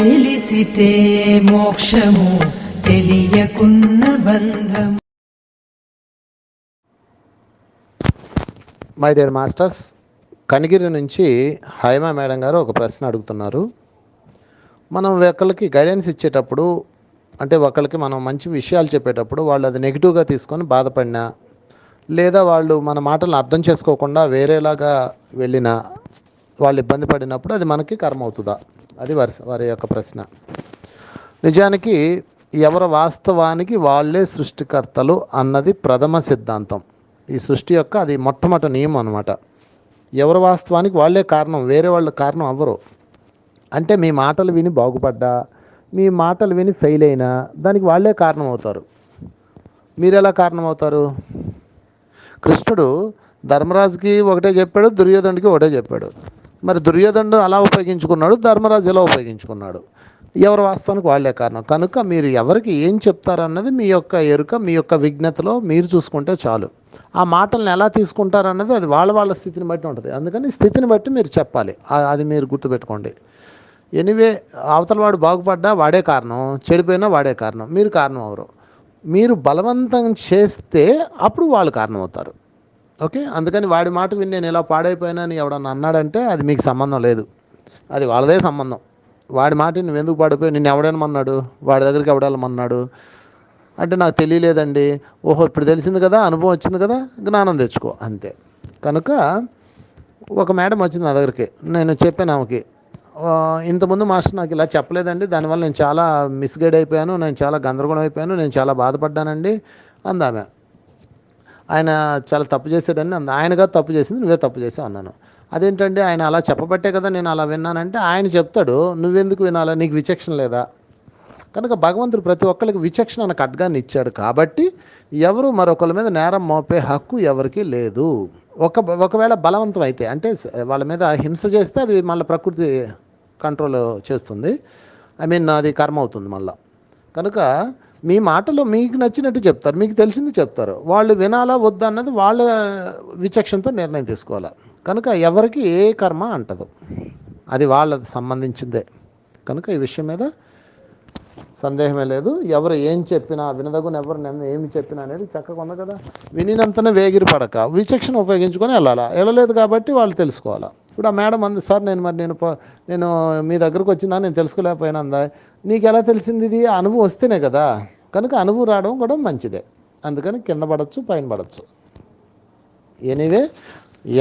తెలిసితే మోక్షము తెలియకున్న బంధము. My dear masters, Kanigiri నుంచి హైమా మేడం గారు ఒక ప్రశ్న అడుగుతున్నారు. మనం ఒకళ్ళకి గైడెన్స్ ఇచ్చేటప్పుడు, అంటే ఒకళ్ళకి మనం మంచి విషయాలు చెప్పేటప్పుడు వాళ్ళు అది నెగిటివ్గా తీసుకొని బాధపడినా, లేదా వాళ్ళు మన మాటలను అర్థం చేసుకోకుండా వేరేలాగా వెళ్ళినా, వాళ్ళు ఇబ్బంది పడినప్పుడు అది మనకి కర్మ అవుతుందా? అది వారి యొక్క ప్రశ్న. నిజానికి ఎవరి వాస్తవానికి వాళ్ళే సృష్టికర్తలు అన్నది ప్రథమ సిద్ధాంతం. ఈ సృష్టి యొక్క అది మొట్టమొదటి నియమం అనమాట. ఎవరి వాస్తవానికి వాళ్ళే కారణం, వేరే వాళ్ళు కారణం అవ్వరు. అంటే మీ మాటలు విని బాగుపడ్డా, మీ మాటలు విని ఫెయిల్ అయినా దానికి వాళ్ళే కారణం అవుతారు. మీరు ఎలా కారణం అవుతారు? కృష్ణుడు ధర్మరాజుకి ఒకటే చెప్పాడు, దుర్యోధనుడికి ఒకటే చెప్పాడు. మరి దుర్యోధనుడు అలా ఉపయోగించుకున్నాడు, ధర్మరాజు ఎలా ఉపయోగించుకున్నాడు? ఎవరి వాస్తవానికి వాళ్ళే కారణం. కనుక మీరు ఎవరికి ఏం చెప్తారన్నది మీ యొక్క ఎరుక, మీ యొక్క విజ్ఞతలో మీరు చూసుకుంటే చాలు. ఆ మాటలను ఎలా తీసుకుంటారన్నది అది వాళ్ళ స్థితిని బట్టి ఉంటుంది. అందుకని స్థితిని బట్టి మీరు చెప్పాలి. అది మీరు గుర్తుపెట్టుకోండి. ఎనీవే, అవతల వాడు బాగుపడ్డా వాడే కారణం, చెడిపోయినా వాడే కారణం, మీరు కారణం అవరు. మీరు బలవంతం చేస్తే అప్పుడు వాళ్ళు కారణం అవుతారు. ఓకే, అందుకని వాడి మాట విని నేను ఇలా పాడైపోయినా అని ఎవడన్నా అన్నాడంటే అది మీకు సంబంధం లేదు, అది వాళ్ళదే సంబంధం. వాడి మాట నువ్వు ఎందుకు పాడిపోయి, నిన్ను ఎవడేమన్నాడు, వాడి దగ్గరికి ఎవడెళ్ళమన్నాడు అంటే నాకు తెలియలేదండి. ఓహో, ఇప్పుడు తెలిసింది కదా, అనుభవం వచ్చింది కదా, జ్ఞానం తెచ్చుకో, అంతే. కనుక ఒక మేడం వచ్చింది నా దగ్గరికి, నేను చెప్పాను ఆమెకి, ఇంతకుముందు మాస్టర్ నాకు ఇలా చెప్పలేదండి, దానివల్ల నేను చాలా మిస్గైడ్ అయిపోయాను, నేను చాలా గందరగోళం అయిపోయాను, నేను చాలా బాధపడ్డానండి అందామె. ఆయన చాలా తప్పు చేశాడని ఆయనగా తప్పు చేసింది, నువ్వే తప్పు చేసావు అన్నాను. అదేంటండి, ఆయన అలా చెప్పబట్టే కదా నేను అలా విన్నానంటే, ఆయన చెప్తాడు నువ్వెందుకు వినాలా, నీకు విచక్షణ లేదా? కనుక భగవంతుడు ప్రతి ఒక్కరికి విచక్షణ అన్న ఖడ్గాన్ని ఇచ్చాడు. కాబట్టి ఎవరు మరొకరి మీద నేరం మోపే హక్కు ఎవరికి లేదు. ఒకవేళ బలవంతం అయితే, అంటే వాళ్ళ మీద హింస చేస్తే అది మళ్ళీ ప్రకృతి కంట్రోల్ చేస్తుంది, అది కర్మ అవుతుంది మళ్ళీ. కనుక మీ మాటలో మీకు నచ్చినట్టు చెప్తారు, మీకు తెలిసింది చెప్తారు, వాళ్ళు వినాలా వద్దా అన్నది వాళ్ళ విచక్షణతో నిర్ణయం తీసుకోవాలి. కనుక ఎవరికి ఏ కర్మ అంటదు, అది వాళ్ళకి సంబంధించిందే. కనుక ఈ విషయం మీద సందేహమే లేదు. ఎవరు ఏం చెప్పినా వినదగున, ఎవరు ఏమి చెప్పినా అనేది చక్కగా ఉంది కదా. వినినంతనే వేగిరి పడక విచక్షణ ఉపయోగించుకొని వెళ్ళలేదు కాబట్టి వాళ్ళు తెలుసుకోవాలా. ఇప్పుడు ఆ మేడం అంది, సార్ నేను మీ దగ్గరకు వచ్చిందా, నేను తెలుసుకోలేకపోయినా అందా. నీకు ఎలా తెలిసింది? ఇది అనుభవం వస్తేనే కదా. కనుక అనుభవం రావడం కూడా మంచిదే. అందుకని కింద పడవచ్చు, పైన పడవచ్చు. ఎనీవే,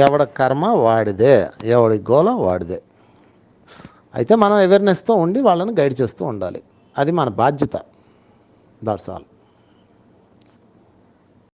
ఎవడ కర్మ వాడిదే, ఎవడి గోల వాడిదే. అయితే మనం అవేర్నెస్తో ఉండి వాళ్ళని గైడ్ చేస్తూ ఉండాలి. అది మన బాధ్యత. That's all.